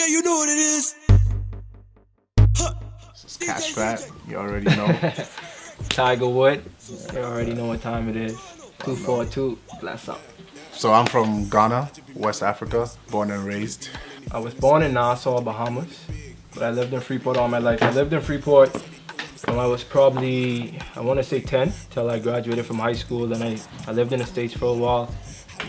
DJ, you know what it is. This is Kash Phat, you already know. Tiger Wood, you already know what time it is. 242, bless up. So I'm from Ghana, West Africa, born and raised. I was born in Nassau, Bahamas, but I lived in Freeport all my life. I lived in Freeport when I was probably, I want to say 10, till I graduated from high school. Then I lived in the States for a while.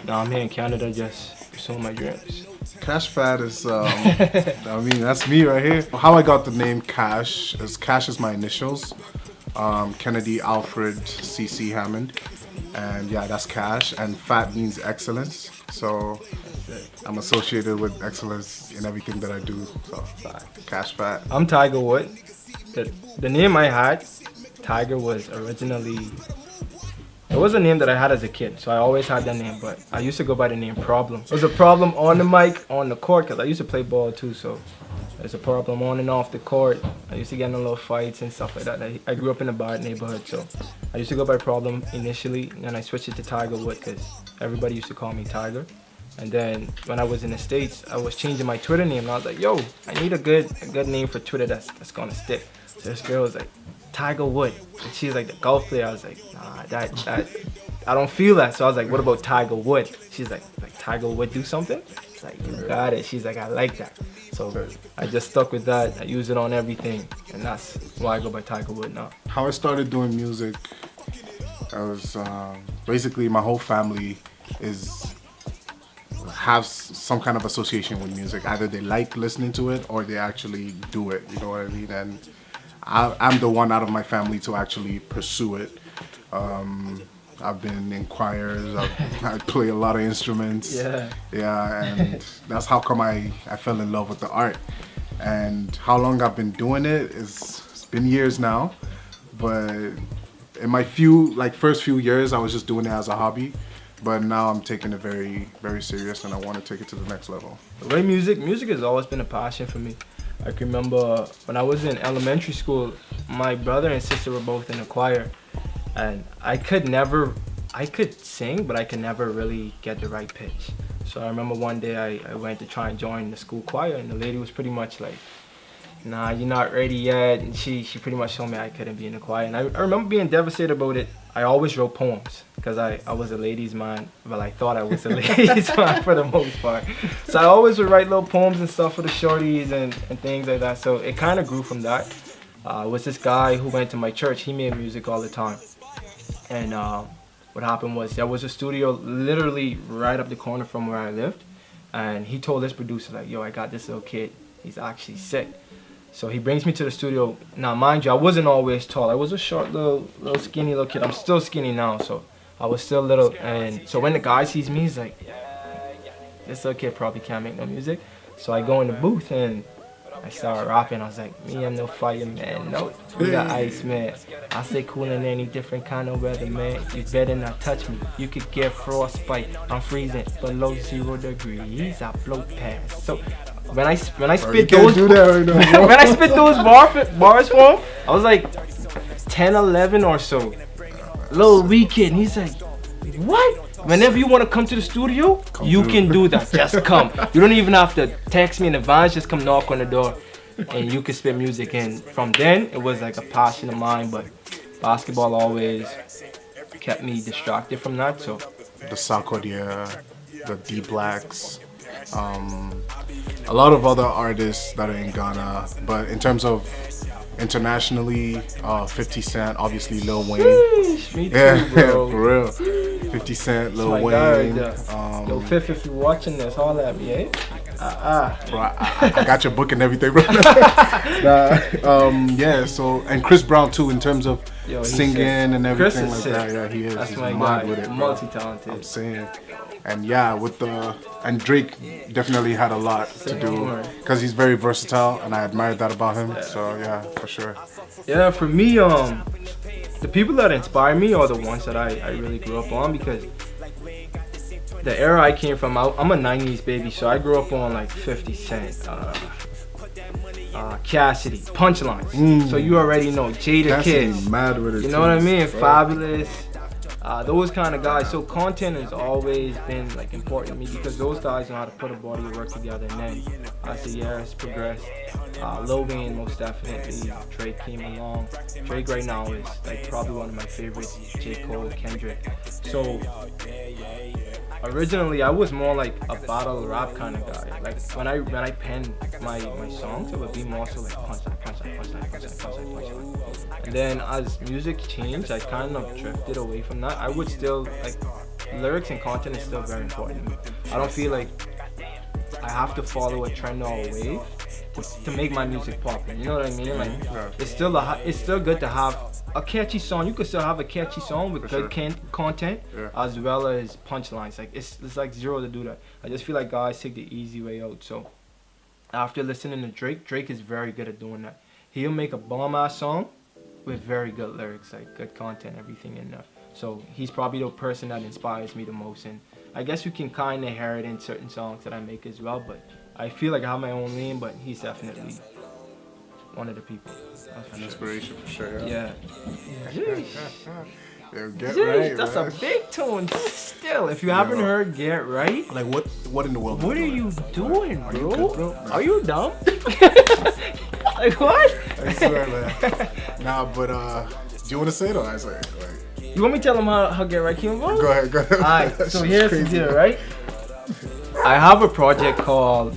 Now I'm here in Canada just pursuing my dreams. Kash Phat is, I mean, that's me right here. How I got the name Kash is my initials. Kennedy Alfred C.C. Hammond. And yeah, that's Kash. And Phat means excellence. So I'm associated with excellence in everything that I do. So Kash Phat. I'm Tiger Wood. The name I had, Tiger, was originally, it was a name that I had as a kid, so I always had that name, but I used to go by the name Problem. It was a problem on the mic, on the court, because I used to play ball too, so there's a problem on and off the court. I used to get in a little fights and stuff like that. I grew up in a bad neighborhood, so I used to go by Problem initially, and then I switched it to Tiger Wood because everybody used to call me Tiger. And then when I was in the States, I was changing my Twitter name, and I was like, yo, I need a good name for Twitter that's gonna stick. So this girl was like, Tiger Wood. And she was like, the golf player. I was like, nah, that I don't feel that. So I was like, what about Tiger Wood? She's like Tiger Wood do something? It's like, you got it. She's like, I like that. So I just stuck with that. I use it on everything, and that's why I go by Tiger Wood now. How I started doing music, I was basically my whole family have some kind of association with music. Either they like listening to it or they actually do it. You know what I mean? And I'm the one out of my family to actually pursue it. I've been in choirs, I play a lot of instruments. Yeah, and that's how come I fell in love with the art. And how long I've been doing it it's been years now, but in my first few years I was just doing it as a hobby, but now I'm taking it very, very serious, and I want to take it to the next level. The way music has always been a passion for me. I can remember when I was in elementary school, my brother and sister were both in a choir, and I could sing, but I could never really get the right pitch. So I remember one day I went to try and join the school choir, and the lady was pretty much like, nah, you're not ready yet, and she pretty much told me I couldn't be in the choir. And I remember being devastated about it. I always wrote poems because I was a ladies' man. Well, I thought I was a ladies' man for the most part. So I always would write little poems and stuff for the shorties and things like that. So it kind of grew from that. It was this guy who went to my church. He made music all the time. And what happened was there was a studio literally right up the corner from where I lived. And he told his producer, like, yo, I got this little kid. He's actually sick. So he brings me to the studio. Now, mind you, I wasn't always tall. I was a short, little skinny little kid. I'm still skinny now, so I was still little. And so when the guy sees me, he's like, this little kid probably can't make no music. So I go in the booth and I started rapping. I was like, me, I'm no fireman, no, we got ice, man. I stay cool in any different kind of weather, man. You better not touch me. You could get frostbite. I'm freezing below 0 degrees. I float past. So when I spit those when I spit those bars for him, I was like 10, 11 or so. Little wee kid, and he's like, what? Whenever you want to come to the studio, you can do that. Just come. You don't even have to text me in advance. Just come knock on the door, and you can spit music. And from then, it was like a passion of mine. But basketball always kept me distracted from that. So the Sarkodie, the D Blacks, a lot of other artists that are in Ghana, but in terms of internationally, 50 Cent, obviously Lil Wayne. Sheesh, me too, bro. For real. 50 Cent, Lil Wayne. Yo, Fifth, if you're watching this, holla at me, eh? Bro, I got your book and everything, bro. Yeah, so, and Chris Brown too, in terms of singing and everything like that. Yeah, he is. That's He's my mad guy. with it, bro. Multi-talented. I'm saying. And yeah, and Drake definitely had a lot to do because he's very versatile, and I admired that about him. So yeah, for sure. Yeah, for me, the people that inspire me are the ones that I really grew up on, because the era I came from, I'm a 90s baby, so I grew up on like 50 Cent, Cassidy, Punchlines. So you already know, Jada Kiss. Mad with it, you know what I mean? Bro. Fabulous. those kind of guys. So content has always been like important to me because those guys know how to put a body of work together. And then as the years progressed, Lil Wayne most definitely, Drake came along. Drake right now is like probably one of my favorites. J. Cole, Kendrick. So originally I was more like a battle rap kind of guy. Like when I pen my songs, it would be more so like punchline. And then as music changed, I kind of drifted away from that. I would still like lyrics and content is still very important to me. I don't feel like I have to follow a trend or a wave to make my music popular. You know what I mean? Like it's still good to have a catchy song. You could still have a catchy song with good content as well as punchlines. Like it's like zero to do that. I just feel like guys take the easy way out. So after listening to Drake is very good at doing that. He'll make a bomb ass song with very good lyrics, like good content, everything in there. So he's probably the person that inspires me the most. And I guess you can kind of hear it in certain songs that I make as well. But I feel like I have my own lane, but he's definitely one of the people. An inspiration for sure. Yeah. Get right, that's man. a big tune still. If you haven't heard Get Right, Like what in the world? what are you doing, Are bro? you good, bro? Are you dumb? Like what? I swear, man. Nah, but do you want to say it or I say it? Like, You want me to tell them how Get Right came about? go ahead. Alright, That so shit's here's the crazy. deal, right? I have a project called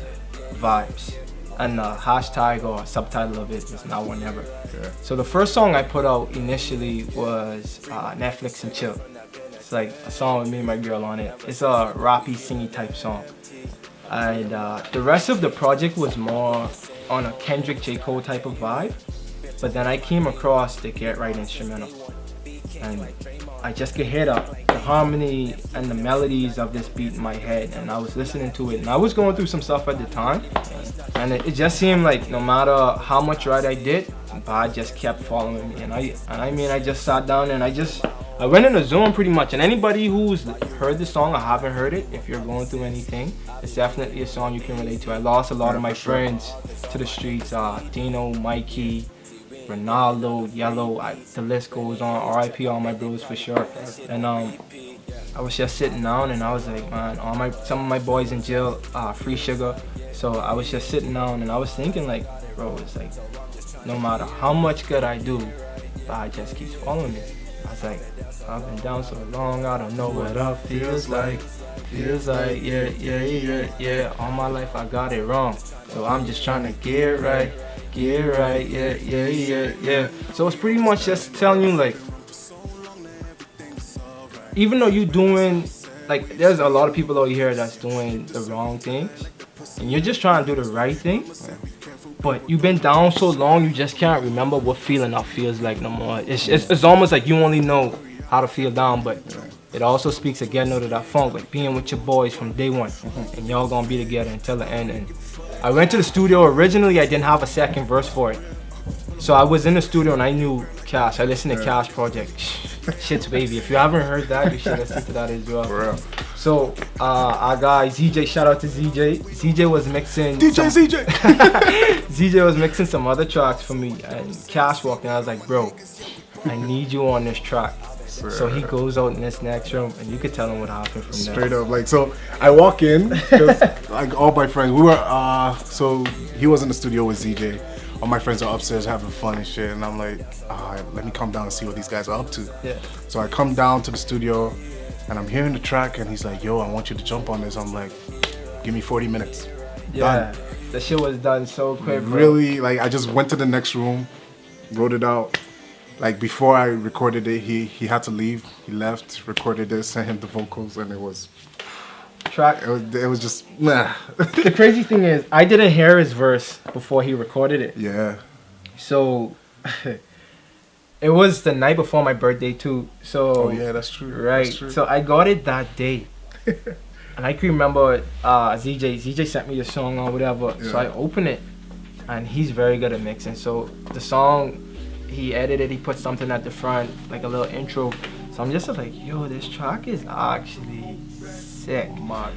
Vibes, and the hashtag or subtitle of it is Now or Never. Yeah. So the first song I put out initially was Netflix and Chill. It's like a song with me and my girl on it. It's a rappy, singy type song. And the rest of the project was more on a Kendrick, J. Cole type of vibe. But then I came across the Get Right instrumental. And I just could hear the harmony and the melodies of this beat in my head. And I was listening to it. And I was going through some stuff at the time. And it just seemed like no matter how much right I did, God just kept following me. And I just sat down and I went in a zone pretty much. And anybody who's heard the song or haven't heard it, if you're going through anything, it's definitely a song you can relate to. I lost a lot of my friends to the streets. Dino, Mikey, Ronaldo, Yellow, the list goes on. R.I.P. all my bros for sure. And I was just sitting down and I was like, man, some of my boys in jail, free sugar. So I was just sitting down and I was thinking like, bro, it's like, no matter how much good I do, God just keeps following me. I was like, I've been down so long, I don't know what up feels like. Feels like, yeah. All my life I got it wrong. So I'm just trying to get right, yeah. So it's pretty much just telling you like, even though you doing, like there's a lot of people out here that's doing the wrong things, and you're just trying to do the right thing, but you've been down so long you just can't remember what feeling that feels like no more. It's almost like you only know how to feel down, but it also speaks again out of that funk, like being with your boys from day one, and y'all gonna be together until the end. And I went to the studio. Originally, I didn't have a second verse for it, so I was in the studio and I knew Kash. I listened to Kash Project. Shit's baby. If you haven't heard that, you should listen to that as well. For real. So our guy ZJ, shout out to ZJ. ZJ was mixing. ZJ was mixing some other tracks for me, and Kash walked in. I was like, bro, I need you on this track. So he goes out in this next room, and you could tell him what happened from there. Straight up, like, so I walk in, 'cause, like all my friends, we were, so he was in the studio with ZJ. All my friends are upstairs having fun and shit, and I'm like, let me come down and see what these guys are up to. Yeah. So I come down to the studio, and I'm hearing the track, and he's like, yo, I want you to jump on this. I'm like, give me 40 minutes. Yeah, the shit was done so quick, bro. Really, like, I just went to the next room, wrote it out. Like, before I recorded it, he had to leave. He left, recorded it, sent him the vocals, and it was just, nah. The crazy thing is, I didn't hear his verse before he recorded it. Yeah. So, it was the night before my birthday too. So. Oh yeah, that's true. Right. That's true. So I got it that day. And I can remember ZJ sent me the song or whatever. Yeah. So I opened it, and he's very good at mixing. So the song, he edited, he put something at the front, like a little intro. So I'm just like, yo, this track is actually sick.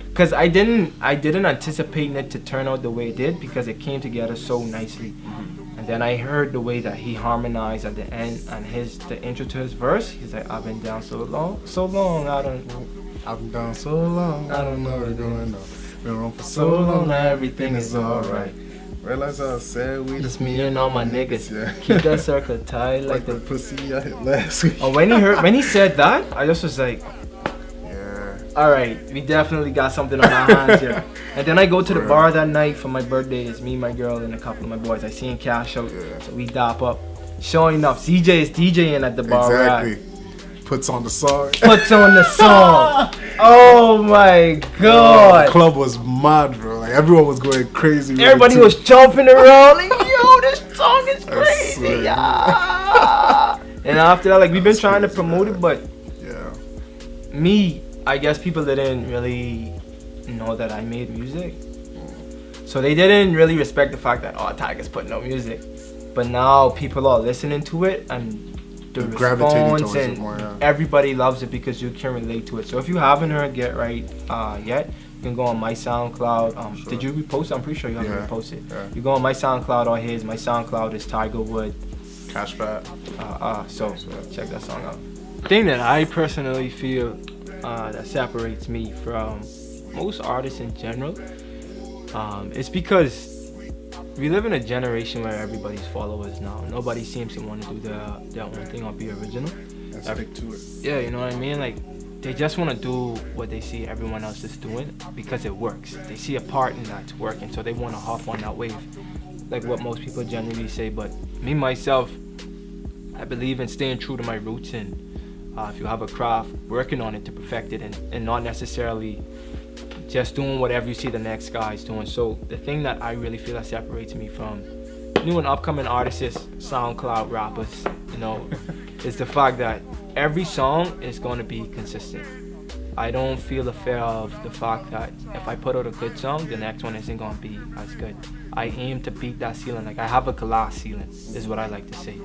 Because I didn't anticipate it to turn out the way it did, because it came together so nicely. And And then I heard the way that he harmonized at the end and the intro to his verse. He's like, I've been down so long, I've been down so long, I don't know what's what going on. Been on for so long, now everything is alright. Realize I said we Just me and all my niggas. Yeah. Keep that circle tight like the pussy I hit last week. Oh, when he said that, I just was like, Yeah. all right, we definitely got something on our hands here. And then I go to the bar that night for my birthday. It's me, my girl, and a couple of my boys. I seen Cash out, so we dap up. Sure enough, CJ is DJing at the bar. Exactly. Puts on the song. Puts on the song. Oh my god. The club was mad, bro. Like everyone was going crazy. Everybody was jumping around. Like, yo, this song is crazy. Yeah. And after that, like we've been trying to promote it, but yeah. me, I guess people didn't really know that I made music. So they didn't really respect the fact that, Tiger's putting out music. But now people are listening to it and the response and more, yeah. everybody loves it because you can relate to it. So if you haven't heard Get Right yet, you can go on my SoundCloud. Sure. Did you repost? I'm pretty sure you haven't reposted. Yeah. You go on my SoundCloud or his. My SoundCloud is Tiger Wood. Kash Phat. So check that song out. The thing that I personally feel that separates me from most artists in general, it's because we live in a generation where everybody's followers now. Nobody seems to want to do their own thing or be original. And stick to it. Yeah, you know what I mean? Like, they just want to do what they see everyone else is doing because it works. They see a part in that's working, so they want to hop on that wave. Like what most people generally say. But me, myself, I believe in staying true to my roots, and if you have a craft, working on it to perfect it, and not necessarily just doing whatever you see the next guy's doing. So the thing that I really feel that separates me from new and upcoming artists, SoundCloud rappers, is the fact that every song is going to be consistent. I don't feel the fear of the fact that if I put out a good song, the next one isn't going to be as good. I aim to beat that ceiling. Like I have a glass ceiling, is what I like to say.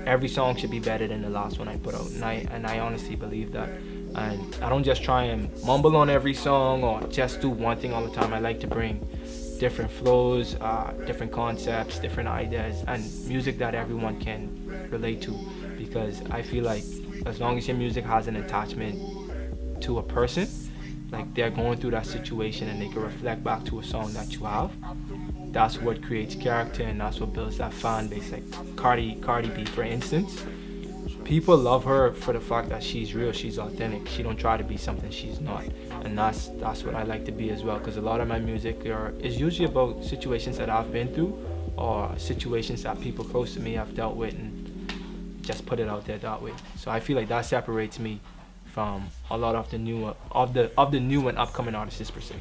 Every song should be better than the last one I put out, and I honestly believe that. And I don't just try and mumble on every song or just do one thing all the time. I like to bring different flows, different concepts, different ideas, and music that everyone can relate to. Because I feel like as long as your music has an attachment to a person, like they're going through that situation and they can reflect back to a song that you have, that's what creates character and that's what builds that fan base. Like Cardi B, for instance. People love her for the fact that she's real, she's authentic. She don't try to be something she's not, and that's what I like to be as well. Because a lot of my music is usually about situations that I've been through, or situations that people close to me have dealt with, and just put it out there that way. So I feel like that separates me from a lot of the new and upcoming artists per se.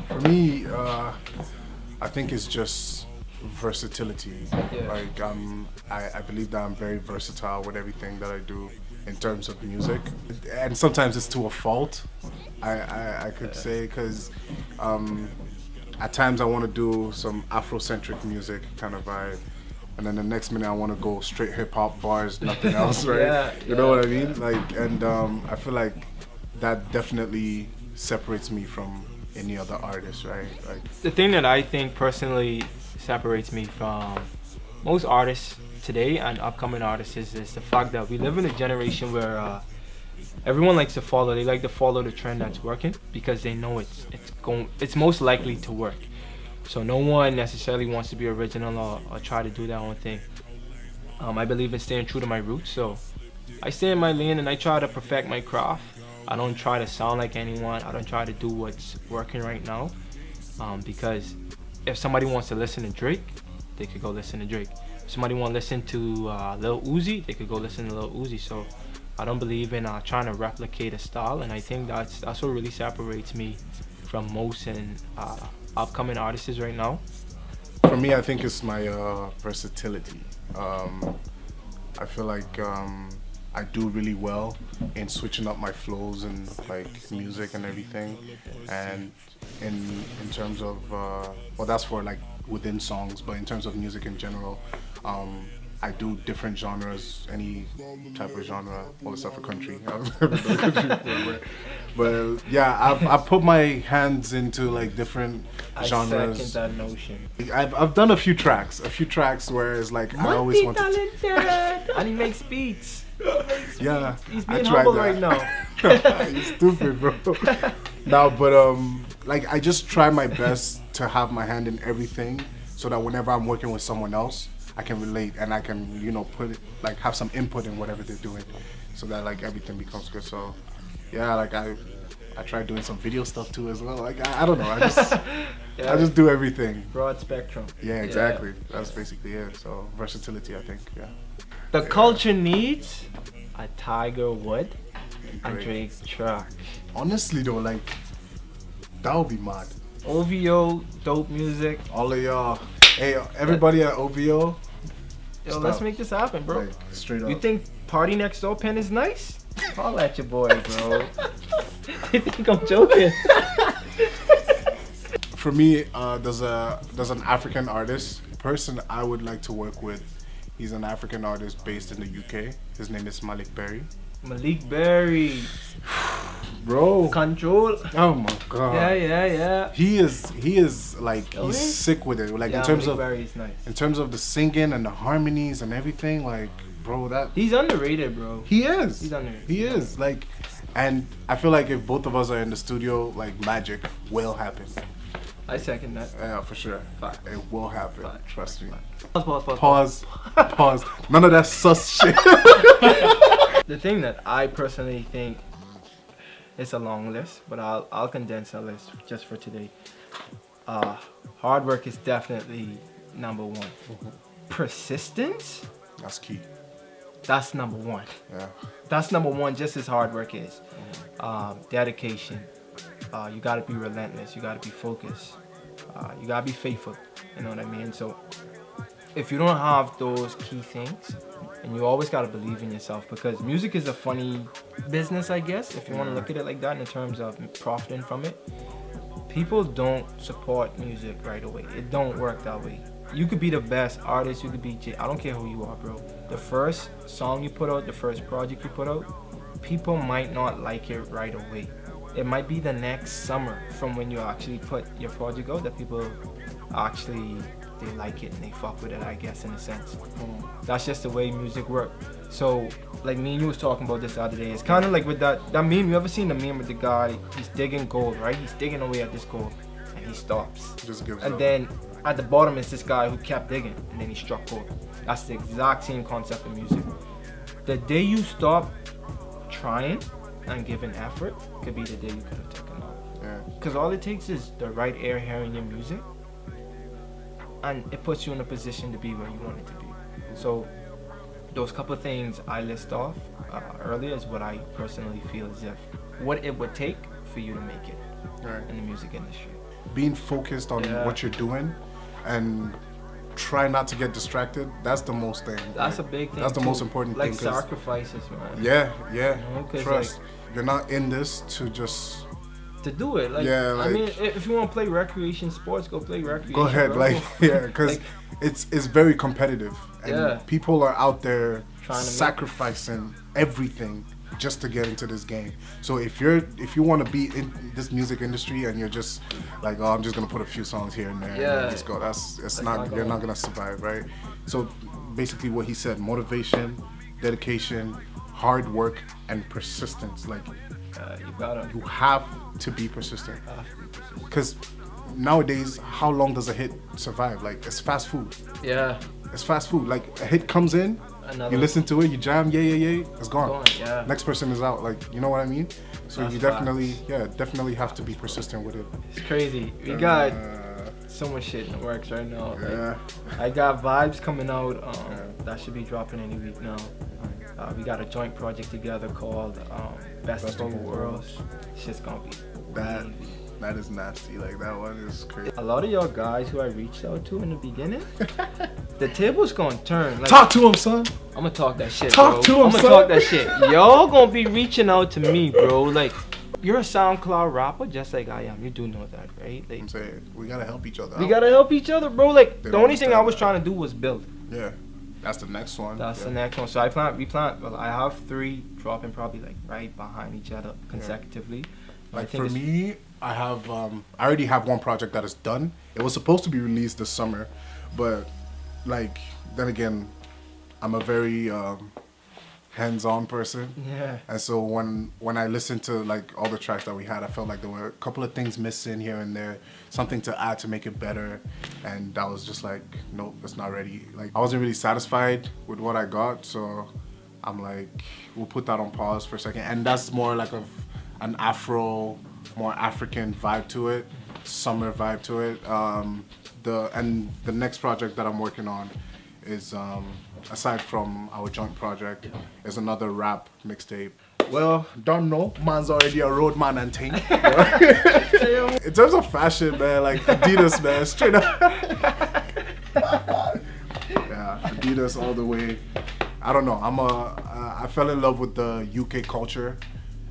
For me, I think it's just versatility. Yeah. Like I believe that I'm very versatile with everything that I do in terms of music, and sometimes it's to a fault. I could say, because at times I want to do some Afrocentric music kind of vibe, and then the next minute I want to go straight hip hop bars, nothing else, right? You know what I mean? Like, and I feel like that definitely separates me from any other artist, right? Like the thing that I think personally separates me from most artists today and upcoming artists is the fact that we live in a generation where everyone likes to follow. They like to follow the trend that's working because they know it's most likely to work. So no one necessarily wants to be original or try to do their own thing. I believe in staying true to my roots, so I stay in my lane and I try to perfect my craft. I don't try to sound like anyone. I don't try to do what's working right now, because if somebody wants to listen to Drake, they could go listen to Drake. If somebody want to listen to Lil Uzi, they could go listen to Lil Uzi. So I don't believe in trying to replicate a style, and I think that's what really separates me from most and upcoming artists right now. for me, I think it's my versatility. I feel like I do really well in switching up my flows and like music and everything, and in terms of well, that's for like within songs, but in terms of music in general, I do different genres, any type of genre, all except for country. But yeah, I've put my hands into like different genres. I second that notion. I've done a few tracks where it's like I always want to. And he makes beats. Yeah, He's I being tried humble that. right now. You're stupid, bro. No, but like I just try my best to have my hand in everything, so that whenever I'm working with someone else, I can relate and I can, put it, like have some input in whatever they're doing, so that like everything becomes good. So yeah, like I tried doing some video stuff too as well. Like I don't know, I just do everything. Broad spectrum. Yeah, exactly. That's basically it. So versatility, I think. Yeah. The culture needs a Tiger Wood and Drake track. Honestly though, like that would be mad. OVO, dope music. All of y'all, hey, everybody at OVO. Yo, let's make this happen, bro. Like, straight up. You think Party Next Door pen is nice? Call at your boy, bro. You think I'm joking? For me, there's an African artist, person I would like to work with. He's an African artist based in the UK. His name is Malik Berry. Malik Berry. Bro. Control. Oh my god. Yeah. He is like Oh, he's really? sick with it. Like Yeah, in terms Malik of Berry's nice. in terms of the singing and the harmonies and everything, like bro, that He's underrated, bro. he is. He's underrated. He is like, and I feel like if both of us are in the studio, like magic will happen. I second that. Yeah, for sure. Fact. It will happen. Fact. Trust me. Pause. Pause. None of that sus shit. The thing that I personally think, it's a long list, but I'll condense a list just for today. Hard work is definitely number one. Persistence, That's key. that's number one. Yeah. That's number one, just as hard work is. Dedication. You gotta be relentless. You gotta be focused. You gotta be faithful. You know what I mean? So if you don't have those key things, and you always gotta believe in yourself, because music is a funny business, I guess, if you want to look at it like that in terms of profiting from it. People don't support music right away. It don't work that way. You could be the best artist. You could be I don't care who you are, bro. The first song you put out, the first project you put out, people might not like it right away. It might be the next summer from when you actually put your project out that people actually, they like it and they fuck with it, I guess, in a sense. That's just the way music works. So, like me and you was talking about this the other day. It's kind of like with that meme. You ever seen the meme with the guy, he's digging gold, right? He's digging away at this gold and he stops. Just gives And up. then at the bottom is this guy who kept digging and then he struck gold. That's the exact same concept of music. The day you stop trying and giving effort could be the day you could have taken off. Yeah. Because all it takes is the right air hearing your music, and it puts you in a position to be where you want it to be. So those couple of things I list off earlier is what I personally feel as if what it would take for you to make it Right. in the music industry. Being focused on what you're doing and try not to get distracted, that's the most thing. That's a big thing. That's the too. most important like thing. 'Cause sacrifices, man. Yeah. You know, 'cause, Trust. You're not in this to just To do it, like, Yeah, I mean, like- if you want to play recreation sports, go play recreation. go ahead, bro. like because Like, it's very competitive, and Yeah. people are out there Trying to make- sacrificing everything just to get into this game. So if you want to be in this music industry and you're just like, oh, I'm just gonna put a few songs here and there, and Yeah. then just go. It's That's not. not You're gonna- not gonna survive, right? So basically, what he said: motivation, dedication, hard work, and persistence. Like you gotta. you have to be persistent, because nowadays, how long does a hit survive? Like it's fast food. Yeah. It's fast food. Like a hit comes in, Another. you listen to it, you jam, yeah, it's gone. Gone, yeah. Next person is out. Like, you know what I mean? So That's you definitely have to be persistent with it. It's crazy. We got so much shit in the works right now. Like, Yeah. I got vibes coming out. That should be dropping any week now. We got a joint project together called Best of Both Worlds. Shit's gonna be That is nasty. Like that one is crazy. a lot of y'all guys who I reached out to in the beginning. The table's gonna turn. Like, Talk to him, son. I'm gonna talk that shit, Talk bro. to him, I'm gonna son. talk that shit. Y'all gonna be reaching out to me, bro. Like, you're a SoundCloud rapper just like I am. You do know that, right? Like, I'm saying we gotta help each other. we out. gotta help each other, bro. Like, They the don't only thing I understand was that. trying to do was build. Yeah. That's the next one. That's yeah. the next one. So well, I have 3 dropping probably like right behind each other consecutively. Like for me, I already have one project that is done. It was supposed to be released this summer, but like then again, I'm a very hands-on person. Yeah. And so when I listened to like all the tracks that we had, I felt like there were a couple of things missing here and there, something to add to make it better. And I was just like, nope, it's not ready. Like I wasn't really satisfied with what I got, so I'm like, we'll put that on pause for a second. And that's more like an Afro, more African vibe to it, summer vibe to it. The next project that I'm working on is aside from our joint project, is another rap mixtape. Well, don't know. Man's already a road man and thing. In terms of fashion, man, like Adidas, man, straight up. Yeah, Adidas all the way. I don't know. I fell in love with the UK culture,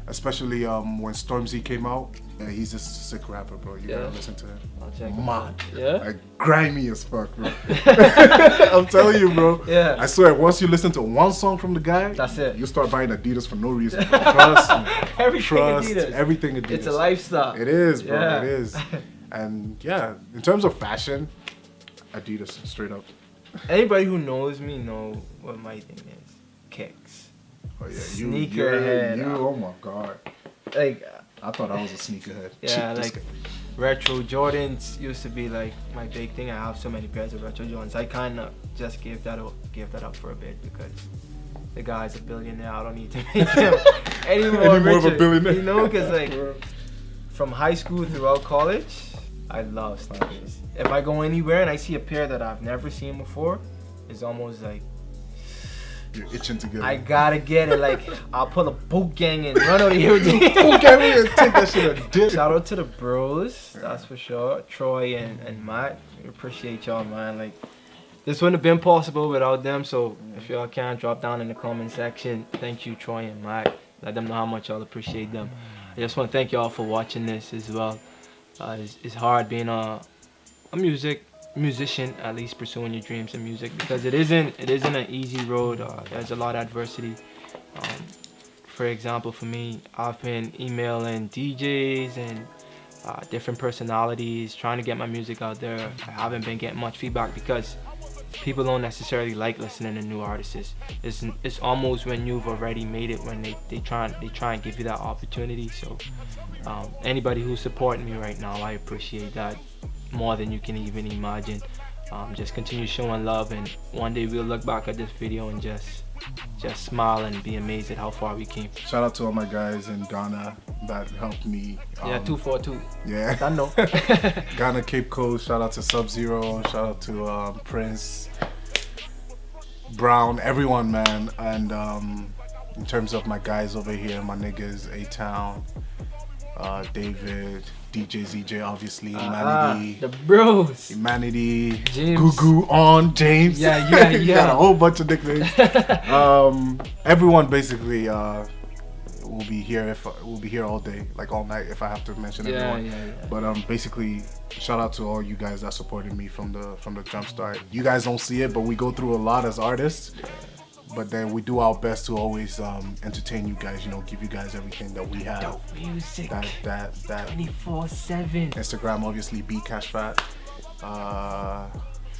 especially when Stormzy came out. Yeah, he's just a sick rapper, bro. You gotta listen to him. I'll check him Mad. out. Yeah? Like grimy as fuck, bro. I'm telling you, bro. Yeah. I swear, once you listen to one song from the guy, that's it. You start buying Adidas for no reason. Bro. Trust me. Everything Adidas. It's a lifestyle. It is, bro. Yeah. It is. And yeah, in terms of fashion, Adidas, straight up. Anybody who knows me know what my thing is. Kicks. Oh yeah, Sneakerhead. Oh my god. Like, I thought I was a sneakerhead. yeah, like retro Jordans used to be like my big thing. I have so many pairs of retro Jordans. I kind of just gave that up for a bit because the guy's a billionaire. I don't need to make him any more of a billionaire. You know, because like from high school throughout college, I love sneakers. If I go anywhere and I see a pair that I've never seen before, it's almost like you're itching to get it. I gotta get it. Like I'll pull a boot gang and run out of here with it. Boot gang and take that shit a dip. Shout out to the bros, that's for sure. Troy and Matt, we appreciate y'all, man. Like this wouldn't have been possible without them. So if y'all can drop down in the comment section, thank you, Troy and Matt. Let them know how much y'all appreciate them. I just want to thank y'all for watching this as well. It's hard being a musician, at least pursuing your dreams in music, because it isn't an easy road. There's a lot of adversity. For example, for me, I've been emailing DJs and different personalities trying to get my music out there. I haven't been getting much feedback because people don't necessarily like listening to new artists. It's almost when you've already made it when they try and give you that opportunity. So anybody who's supporting me right now, I appreciate that more than you can even imagine. Just continue showing love, and one day we'll look back at this video and just smile and be amazed at how far we came. Shout out to all my guys in Ghana that helped me. Yeah, 242. Yeah. I know. Ghana, Cape Coast. Shout out to Sub-Zero. Shout out to Prince, Brown, everyone, man. And in terms of my guys over here, my niggas, A-Town, David, DJ ZJ, obviously, Humanity, the bros, Humanity, James, Gugu, on James. Yeah. Got a whole bunch of nicknames. Everyone basically will be here all day, like all night, if I have to mention everyone. Yeah. But basically, shout out to all you guys that supported me from the jump start. You guys don't see it, but we go through a lot as artists. But then we do our best to always entertain you guys, give you guys everything that we have. Dope music. That 24/7. Instagram, obviously, Kash Phat.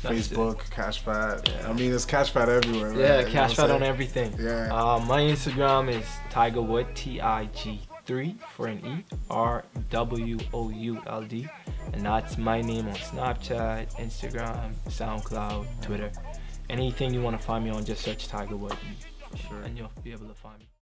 Facebook, Kash Phat. Yeah. I mean, it's Kash Phat everywhere. Right? Yeah, Kash Phat on everything. Yeah. My Instagram is Tig3r, TIG3 for an E, RWOULD. And that's my name on Snapchat, Instagram, SoundCloud, Twitter. Anything you want to find me on, just search Tig3r. For sure. And you'll be able to find me.